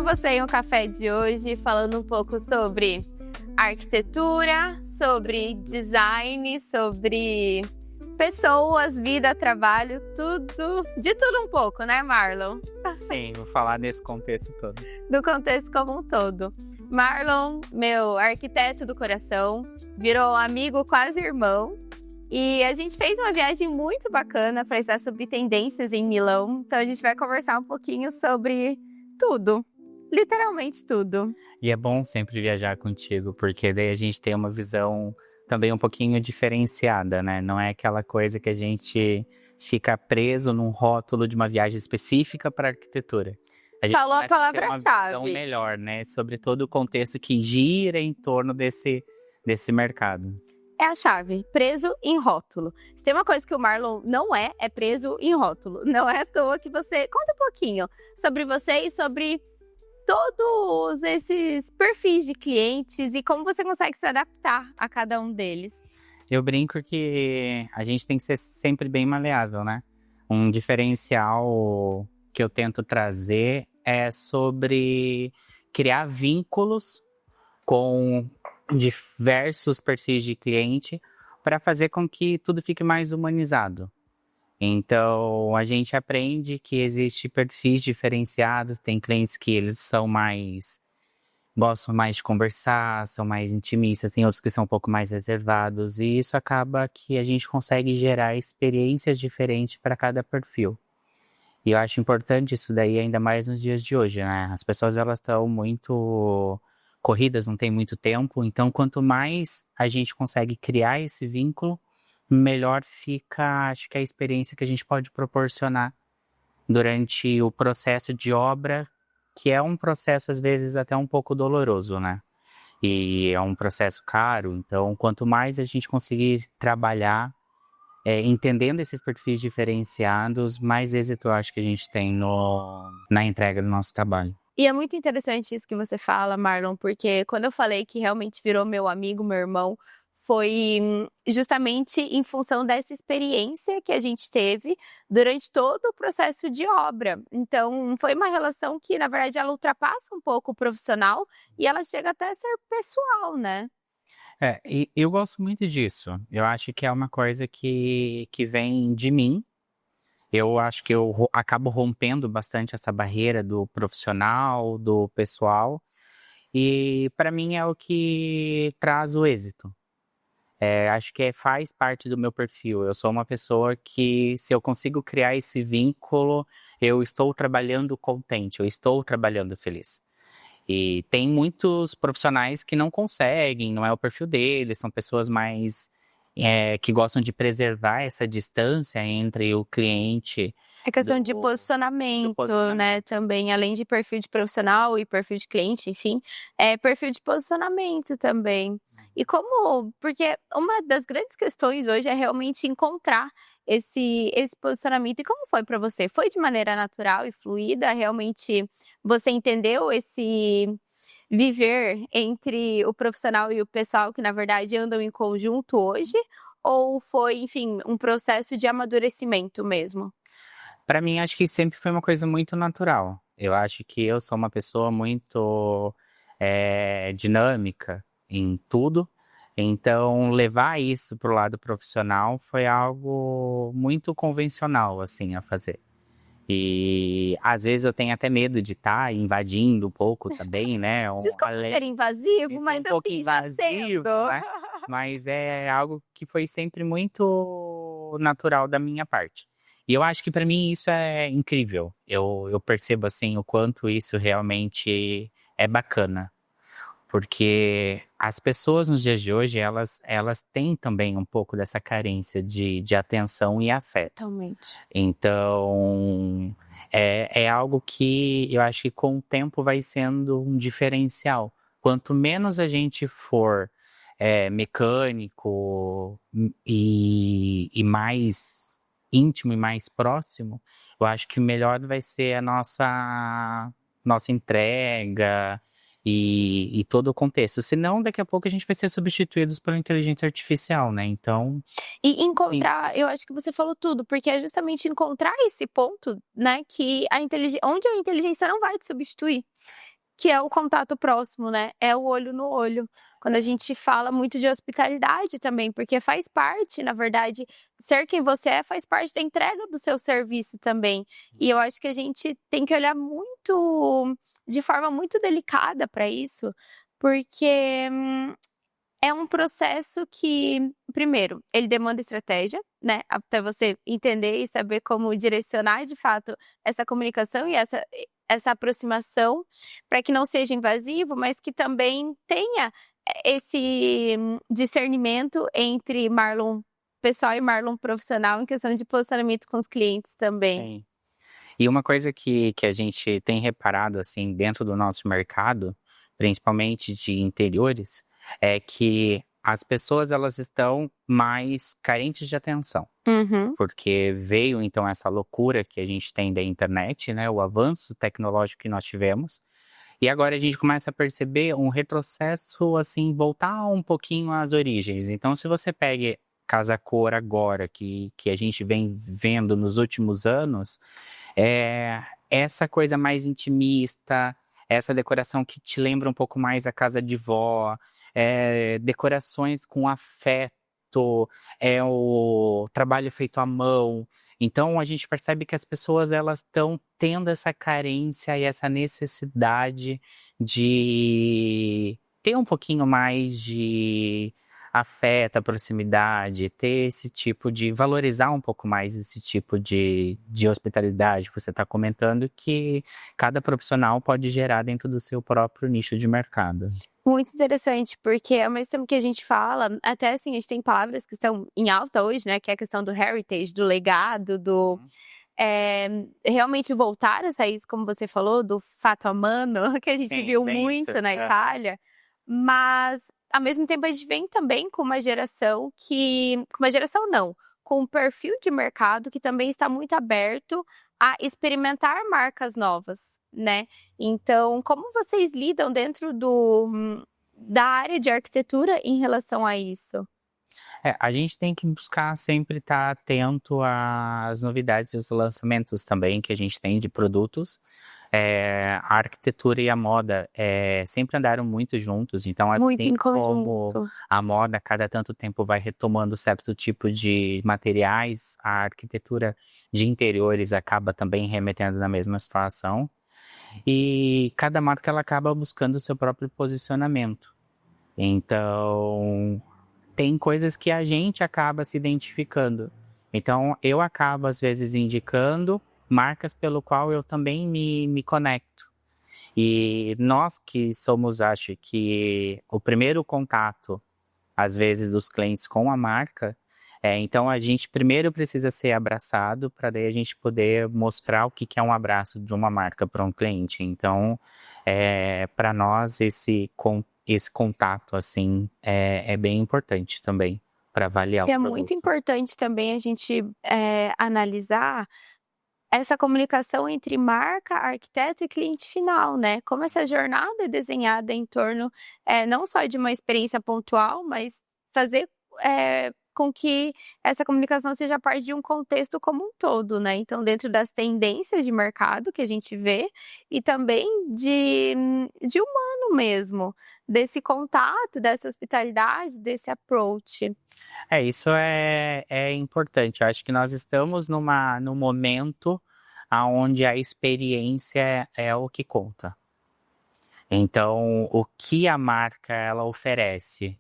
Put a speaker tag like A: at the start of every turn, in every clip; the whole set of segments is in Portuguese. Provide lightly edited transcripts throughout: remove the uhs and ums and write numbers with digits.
A: com você em um café de hoje, falando um pouco sobre arquitetura, sobre design, sobre pessoas, vida, trabalho, tudo, de tudo um pouco, né, Marlon?
B: Sim, vou falar nesse contexto todo.
A: Do contexto como um todo. Marlon, meu arquiteto do coração, virou amigo, quase irmão. E a gente fez uma viagem muito bacana para estar sobre tendências em Milão. Então a gente vai conversar um pouquinho sobre tudo, literalmente tudo.
B: E é bom sempre viajar contigo, porque daí a gente tem uma visão também um pouquinho diferenciada, né? Não é aquela coisa que a gente fica preso num rótulo de uma viagem específica para arquitetura. A gente
A: Falou a
B: começa ter uma
A: palavra-chave.
B: visão melhor, né? Sobre todo o contexto que gira em torno desse mercado.
A: É a chave, preso em rótulo. Se tem uma coisa que o Marlon não é preso em rótulo. Não é à toa que você... Conta um pouquinho sobre você e sobre todos esses perfis de clientes e como você consegue se adaptar a cada um deles.
B: Eu brinco que a gente tem que ser sempre bem maleável, né? Um diferencial que eu tento trazer é sobre criar vínculos com diversos perfis de cliente para fazer com que tudo fique mais humanizado. Então, a gente aprende que existe perfis diferenciados, tem clientes que eles gostam mais de conversar, são mais intimistas, tem outros que são um pouco mais reservados, e isso acaba que a gente consegue gerar experiências diferentes para cada perfil. E eu acho importante isso daí, ainda mais nos dias de hoje, né? As pessoas, elas estão muito corridas, não tem muito tempo, então quanto mais a gente consegue criar esse vínculo, melhor fica, acho que a experiência que a gente pode proporcionar durante o processo de obra, que é um processo às vezes até um pouco doloroso, né? E é um processo caro, então quanto mais a gente conseguir trabalhar entendendo esses perfis diferenciados, mais êxito eu acho que a gente tem na entrega do nosso trabalho.
A: E é muito interessante isso que você fala, Marlon, porque quando eu falei que realmente virou meu amigo, meu irmão, foi justamente em função dessa experiência que a gente teve durante todo o processo de obra. Então, foi uma relação que, na verdade, ela ultrapassa um pouco o profissional e ela chega até a ser pessoal, né?
B: E eu gosto muito disso. Eu acho que é uma coisa que vem de mim. Eu acho que eu acabo rompendo bastante essa barreira do profissional, do pessoal. E para mim é o que traz o êxito. Acho que faz parte do meu perfil. Eu sou uma pessoa que, se eu consigo criar esse vínculo, eu estou trabalhando contente, eu estou trabalhando feliz. E tem muitos profissionais que não conseguem, não é o perfil deles, são pessoas mais que gostam de preservar essa distância entre o cliente.
A: É questão de posicionamento, né, também, além de perfil de profissional e perfil de cliente, enfim, é perfil de posicionamento também. E porque uma das grandes questões hoje é realmente encontrar esse posicionamento. E como foi para você? Foi de maneira natural e fluida? Realmente você entendeu esse viver entre o profissional e o pessoal que, na verdade, andam em conjunto hoje? Ou foi, enfim, um processo de amadurecimento mesmo?
B: Para mim, acho que sempre foi uma coisa muito natural. Eu acho que eu sou uma pessoa muito dinâmica em tudo. Então, levar isso para o lado profissional foi algo muito convencional, assim, a fazer. E às vezes eu tenho até medo de estar invadindo um pouco também, né?
A: Desculpa ser invasivo, mas
B: um pouco invasivo, né? Mas é algo que foi sempre muito natural da minha parte. E eu acho que para mim isso é incrível. Eu percebo assim o quanto isso realmente é bacana. Porque as pessoas nos dias de hoje, elas têm também um pouco dessa carência de atenção e afeto.
A: Totalmente.
B: Então, é algo que eu acho que com o tempo vai sendo um diferencial. Quanto menos a gente for mecânico e mais íntimo e mais próximo, eu acho que melhor vai ser a nossa entrega e todo o contexto. Senão, daqui a pouco a gente vai ser substituídos pela inteligência artificial, né? Então...
A: E encontrar, eu acho que você falou tudo, porque é justamente encontrar esse ponto, né, que onde a inteligência não vai te substituir. que é o contato próximo, né? É o olho no olho. Quando a gente fala muito de hospitalidade também, porque faz parte, na verdade, ser quem você é faz parte da entrega do seu serviço também. E eu acho que a gente tem que olhar muito, de forma muito delicada para isso, porque é um processo que, primeiro, ele demanda estratégia, né? Até você entender e saber como direcionar de fato essa comunicação e essa aproximação, para que não seja invasivo, mas que também tenha esse discernimento entre Marlon pessoal e Marlon profissional em questão de posicionamento com os clientes também.
B: Sim. E uma coisa que a gente tem reparado, assim, dentro do nosso mercado, principalmente de interiores, é que as pessoas, elas estão mais carentes de atenção.
A: Uhum.
B: Porque veio, então, essa loucura que a gente tem da internet, né? O avanço tecnológico que nós tivemos. E agora a gente começa a perceber um retrocesso, assim, voltar um pouquinho às origens. Então, se você pega Casa Cor agora, que a gente vem vendo nos últimos anos, essa coisa mais intimista, essa decoração que te lembra um pouco mais a casa de vó, decorações com afeto, o trabalho feito à mão. Então a gente percebe que as pessoas elas estão tendo essa carência e essa necessidade de ter um pouquinho mais de afeta, proximidade, ter esse tipo de, valorizar um pouco mais esse tipo de hospitalidade. Você está comentando que cada profissional pode gerar dentro do seu próprio nicho de mercado.
A: Muito interessante, porque ao mesmo tempo que a gente fala, até assim, a gente tem palavras que estão em alta hoje, né, que é a questão do heritage, do legado, do realmente voltar às raízes, como você falou, do fato humano, que a gente viu muito na Itália, mas ao mesmo tempo a gente vem também com uma geração com um perfil de mercado que também está muito aberto a experimentar marcas novas, né? Então, como vocês lidam dentro da área de arquitetura em relação a isso?
B: A gente tem que buscar sempre estar atento às novidades e os lançamentos também que a gente tem de produtos. A arquitetura e a moda sempre andaram muito juntos, então
A: Muito
B: assim
A: em
B: como
A: conjunto.
B: a moda, a cada tanto tempo, vai retomando certo tipo de materiais, a arquitetura de interiores acaba também remetendo na mesma situação. E cada marca ela acaba buscando o seu próprio posicionamento. Então, tem coisas que a gente acaba se identificando. Então, eu acabo, às vezes, indicando marcas pelo qual eu também me conecto. E nós que somos, acho que, o primeiro contato, às vezes, dos clientes com a marca, então a gente primeiro precisa ser abraçado para daí a gente poder mostrar o que é um abraço de uma marca para um cliente. Então, para nós, esse contato, assim, é bem importante também para avaliar o
A: Que é
B: produto.
A: muito importante também a gente analisar essa comunicação entre marca, arquiteto e cliente final, né? Como essa jornada é desenhada em torno não só de uma experiência pontual, mas fazer com que essa comunicação seja parte de um contexto como um todo, né? Então, dentro das tendências de mercado que a gente vê e também de humano mesmo, desse contato, dessa hospitalidade, desse approach.
B: Isso é importante. Eu acho que nós estamos num momento onde a experiência é o que conta. Então, o que a marca ela oferece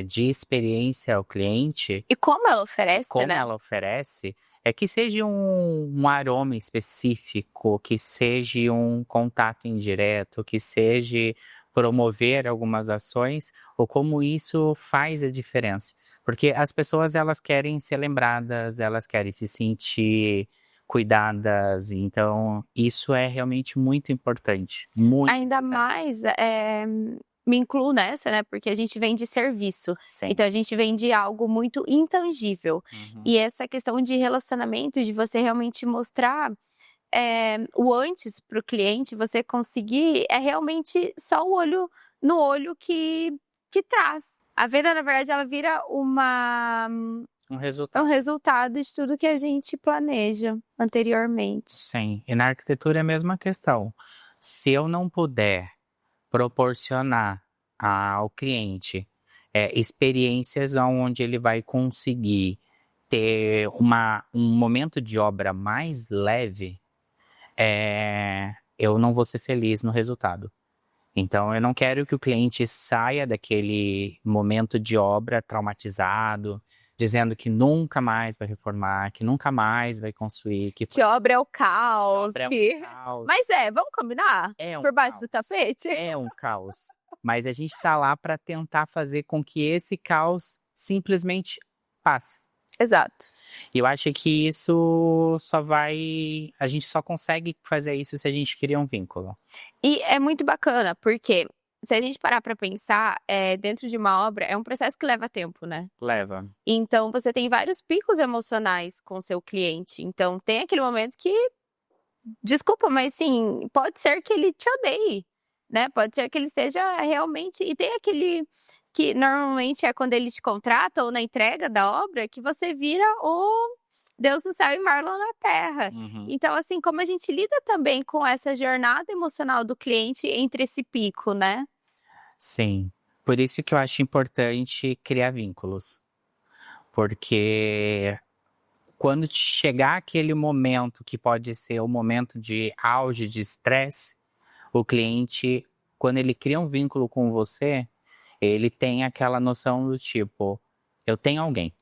B: de experiência ao cliente.
A: E como ela oferece,
B: como
A: né?
B: ela oferece, que seja um aroma específico, que seja um contato indireto, que seja promover algumas ações, ou como isso faz a diferença. Porque as pessoas, elas querem ser lembradas, elas querem se sentir cuidadas, então isso é realmente muito importante. Muito
A: Ainda
B: importante.
A: mais, me incluo nessa, né, porque a gente vende serviço.
B: Sim.
A: Então a gente vende algo muito intangível.
B: Uhum.
A: E essa questão de relacionamento, de você realmente mostrar o antes para o cliente, você conseguir, é realmente só o olho no olho que traz. A venda, na verdade, ela vira
B: Um
A: um
B: resultado.
A: resultado de tudo que a gente planeja anteriormente.
B: Sim, e na arquitetura é a mesma questão. Se eu não puder proporcionar ao cliente experiências onde ele vai conseguir ter um momento de obra mais leve, eu não vou ser feliz no resultado. Então, eu não quero que o cliente saia daquele momento de obra traumatizado, dizendo que nunca mais vai reformar, que nunca mais vai construir.
A: Que obra é o caos.
B: Obra é um caos.
A: Mas vamos combinar? Por baixo do tapete?
B: É um caos. Mas a gente está lá para tentar fazer com que esse caos simplesmente passe.
A: Exato.
B: E eu acho que isso a gente só consegue fazer isso se a gente cria um vínculo.
A: E é muito bacana, porque se a gente parar para pensar, dentro de uma obra, é um processo que leva tempo, né?
B: Leva.
A: Então, você tem vários picos emocionais com o seu cliente. Então, tem aquele momento que, desculpa, mas sim, pode ser que ele te odeie, né? Pode ser que ele seja realmente... E tem aquele que normalmente é quando ele te contrata ou na entrega da obra, que você vira o Deus no céu e Marlon na terra.
B: Uhum.
A: Então, assim, como a gente lida também com essa jornada emocional do cliente entre esse pico, né?
B: Sim. Por isso que eu acho importante criar vínculos. Porque quando chegar aquele momento que pode ser o momento de auge de estresse, o cliente, quando ele cria um vínculo com você, ele tem aquela noção do tipo, eu tenho alguém.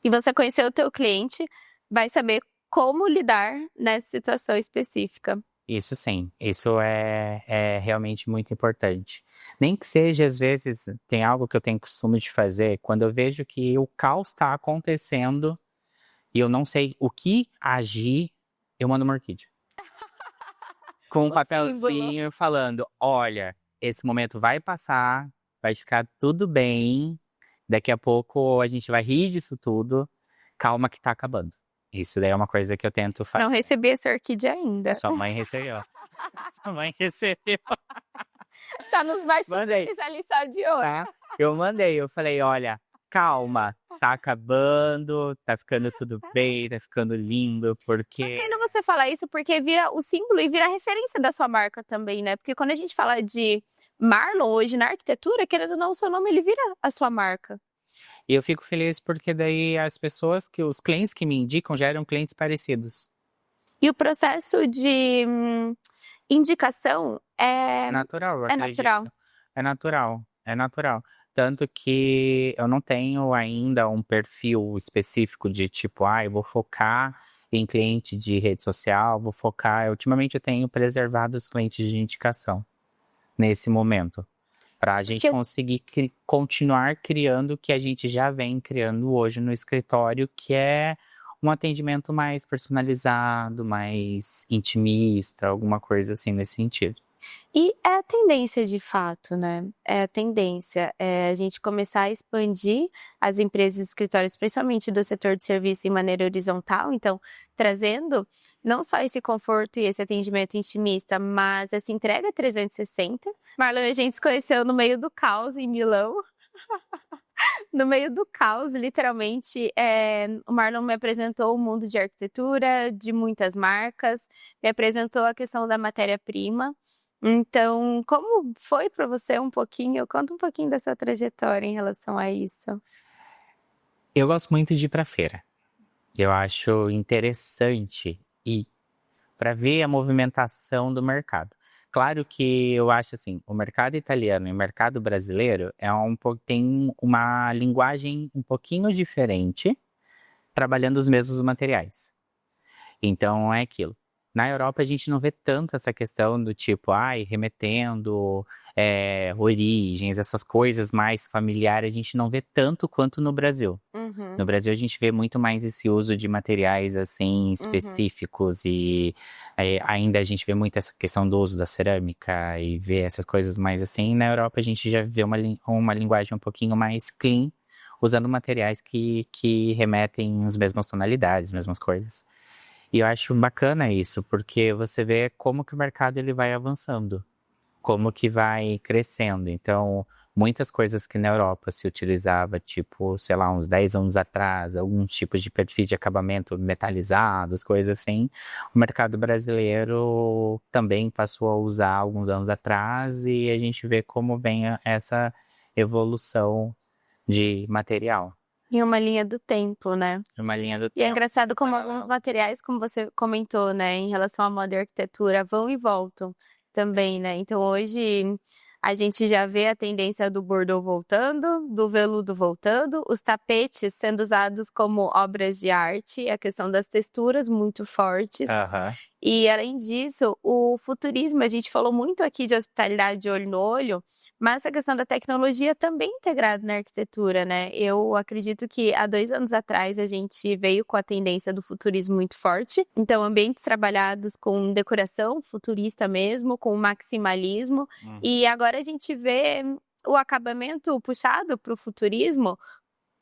A: E você conhecer o teu cliente, vai saber como lidar nessa situação específica.
B: Isso sim, isso é realmente muito importante. Nem que seja, às vezes, tem algo que eu tenho costume de fazer, quando eu vejo que o caos está acontecendo e eu não sei o que agir, eu mando uma orquídea. Com um papelzinho falando, olha, esse momento vai passar, vai ficar tudo bem, daqui a pouco a gente vai rir disso tudo, calma que tá acabando. Isso daí é uma coisa que eu tento fazer.
A: Não recebi essa orquídea ainda.
B: Sua mãe recebeu. Sua mãe recebeu.
A: Tá nos baixos especializados de ouro.
B: Tá? Eu mandei, eu falei, olha, calma, tá acabando, tá ficando tudo bem, tá ficando lindo, porque...
A: Bacana você falar isso, porque vira o símbolo e vira a referência da sua marca também, né? Porque quando a gente fala de Marlon hoje na arquitetura, querendo ou não, o seu nome ele vira a sua marca.
B: E eu fico feliz porque daí os clientes que me indicam já eram clientes parecidos.
A: E o processo de indicação é
B: natural, eu
A: acredito. Natural.
B: É natural. Tanto que eu não tenho ainda um perfil específico de tipo, eu vou focar em cliente de rede social, ultimamente eu tenho preservado os clientes de indicação nesse momento. Para a gente conseguir continuar criando o que a gente já vem criando hoje no escritório, que é um atendimento mais personalizado, mais intimista, alguma coisa assim nesse sentido.
A: E é a tendência de fato, né? É a tendência. A gente começar a expandir as empresas e escritórios, principalmente do setor de serviço, em maneira horizontal. Então, trazendo não só esse conforto e esse atendimento intimista, mas essa entrega 360. Marlon, a gente se conheceu no meio do caos em Milão. No meio do caos, literalmente, o Marlon me apresentou o mundo de arquitetura, de muitas marcas, me apresentou a questão da matéria-prima. Então, como foi para você um pouquinho? Conta um pouquinho da sua trajetória em relação a isso.
B: Eu gosto muito de ir para feira. Eu acho interessante ir para ver a movimentação do mercado. Claro que eu acho assim, o mercado italiano e o mercado brasileiro tem uma linguagem um pouquinho diferente, trabalhando os mesmos materiais. Então é aquilo. Na Europa a gente não vê tanto essa questão do tipo, remetendo origens, essas coisas mais familiares, a gente não vê tanto quanto no Brasil.
A: Uhum.
B: No Brasil a gente vê muito mais esse uso de materiais assim específicos e ainda a gente vê muito essa questão do uso da cerâmica e vê essas coisas mais assim. Na Europa a gente já vê uma linguagem um pouquinho mais clean, usando materiais que remetem às mesmas tonalidades, mesmas coisas. E eu acho bacana isso, porque você vê como que o mercado ele vai avançando. como que vai crescendo. Então, muitas coisas que na Europa se utilizava, tipo, sei lá, uns 10 anos atrás, alguns tipos de perfil de acabamento metalizados, coisas assim, o mercado brasileiro também passou a usar alguns anos atrás e a gente vê como vem essa evolução de material.
A: Em uma linha do tempo, né?
B: Uma linha do
A: E é
B: tempo.
A: engraçado como alguns materiais, como você comentou, né, em relação à moda e arquitetura, vão e voltam também, né? Então hoje a gente já vê a tendência do bordô voltando, do veludo voltando, os tapetes sendo usados como obras de arte, a questão das texturas muito fortes.
B: Aham.
A: E além disso, o futurismo, a gente falou muito aqui de hospitalidade de olho no olho, mas a questão da tecnologia também integrada na arquitetura, né? Eu acredito que há 2 anos atrás a gente veio com a tendência do futurismo muito forte. Então, ambientes trabalhados com decoração futurista mesmo, com maximalismo. E agora a gente vê o acabamento puxado para o futurismo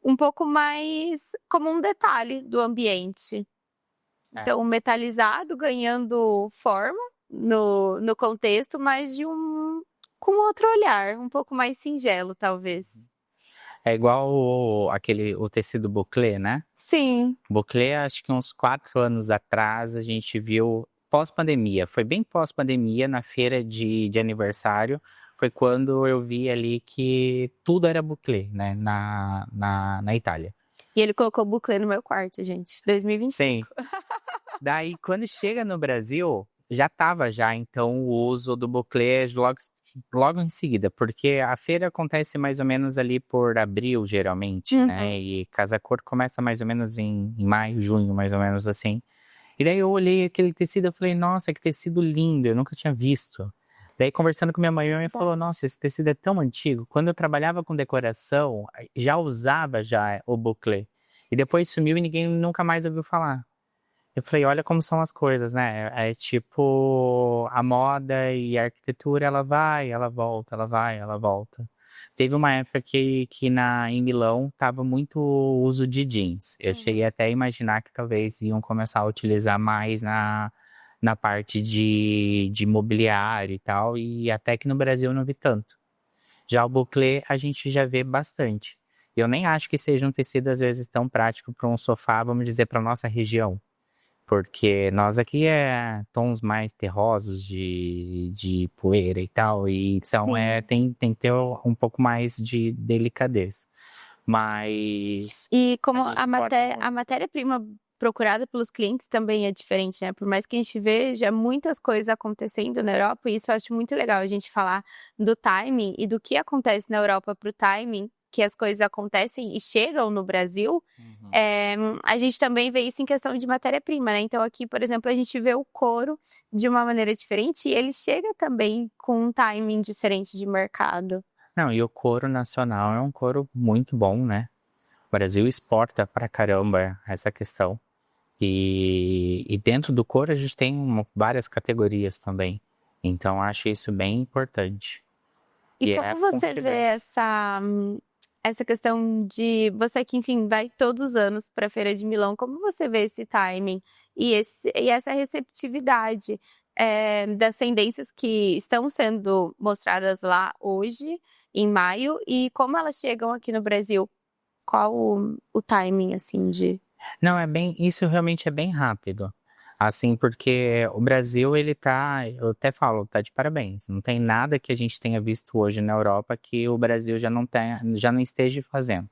A: um pouco mais como um detalhe do ambiente. Então, o metalizado ganhando forma no contexto, mas com outro olhar, um pouco mais singelo, talvez.
B: É igual o tecido bouclé, né?
A: Sim.
B: Bouclé, acho que uns 4 anos atrás, a gente viu pós-pandemia. Foi bem pós-pandemia, na feira de aniversário. Foi quando eu vi ali que tudo era bouclé, né? Na Itália.
A: E ele colocou buclê no meu quarto, gente. 2025.
B: Sim. Daí, quando chega no Brasil, já tava então o uso do bouclé logo em seguida, porque a feira acontece mais ou menos ali por abril, geralmente, né? E Casa Cor começa mais ou menos em maio, junho, mais ou menos assim. E daí eu olhei aquele tecido e falei, nossa, que tecido lindo, eu nunca tinha visto. Daí, conversando com minha mãe falou, nossa, esse tecido é tão antigo. Quando eu trabalhava com decoração, já usava já o bouclé. E depois sumiu e ninguém nunca mais ouviu falar. Eu falei, olha como são as coisas, né? É tipo, a moda e a arquitetura, ela vai, ela volta, ela vai, ela volta. Teve uma época em Milão tava muito o uso de jeans. Eu cheguei até a imaginar que talvez iam começar a utilizar mais na parte de mobiliário e tal, e até que no Brasil eu não vi tanto. Já o bouclé a gente já vê bastante. Eu nem acho que seja um tecido às vezes tão prático para um sofá, vamos dizer, para nossa região. Porque nós aqui tons mais terrosos de poeira e tal, e então tem que ter um pouco mais de delicadeza. Mas.
A: E como a matéria-prima procurada pelos clientes também é diferente, né? Por mais que a gente veja muitas coisas acontecendo na Europa, e isso eu acho muito legal a gente falar do timing e do que acontece na Europa pro timing, que as coisas acontecem e chegam no Brasil. A gente também vê isso em questão de matéria-prima, né? Então aqui, por exemplo, a gente vê o couro de uma maneira diferente e ele chega também com um timing diferente de mercado.
B: Não, e o couro nacional é um couro muito bom, né? O Brasil exporta pra caramba essa questão. E dentro do couro a gente tem várias categorias também. Então acho isso bem importante.
A: E como você vê essa questão de você que, enfim, vai todos os anos para a Feira de Milão, como você vê esse timing e essa receptividade das tendências que estão sendo mostradas lá hoje, em maio, e como elas chegam aqui no Brasil? Qual o timing, assim, de...
B: Não, isso realmente é bem rápido. Assim, porque o Brasil, eu até falo, tá de parabéns. Não tem nada que a gente tenha visto hoje na Europa que o Brasil já não esteja fazendo.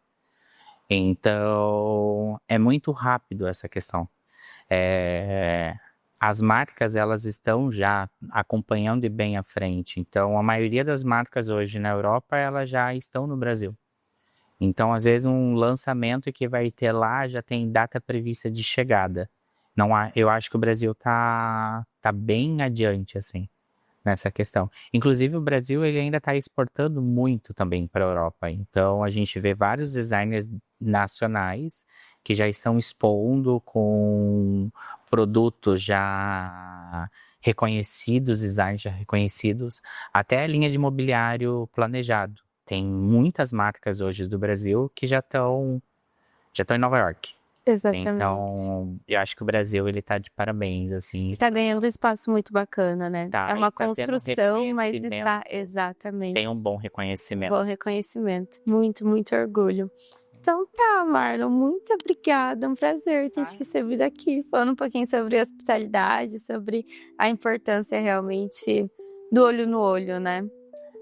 B: Então, é muito rápido essa questão. As marcas, elas estão já acompanhando e bem à frente. Então, a maioria das marcas hoje na Europa, elas já estão no Brasil. Então, às vezes, um lançamento que vai ter lá já tem data prevista de chegada. Não eu acho que o Brasil tá bem adiante, assim, nessa questão. Inclusive, o Brasil ele ainda está exportando muito também para a Europa. Então, a gente vê vários designers nacionais que já estão expondo com produtos já reconhecidos, designs já reconhecidos, até a linha de mobiliário planejado. Tem muitas marcas hoje do Brasil que já estão em Nova York.
A: Exatamente.
B: Então, eu acho que o Brasil, ele tá de parabéns, assim.
A: Tá ganhando um espaço muito bacana, né?
B: Tá,
A: É uma
B: e tá tendo
A: construção, mas
B: reconhecimento.
A: está exatamente.
B: Tem um bom reconhecimento.
A: Bom reconhecimento. Muito, muito orgulho. Então tá, Marlon, muito obrigada. Um prazer ter te recebido aqui, falando um pouquinho sobre hospitalidade, sobre a importância realmente do olho no olho, né?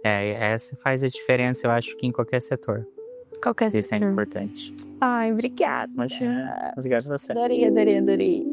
B: Essa faz a diferença, eu acho que em qualquer setor.
A: Qualquer
B: Isso é
A: setor.
B: importante.
A: Ai, obrigada.
B: Obrigado a você.
A: Adorei.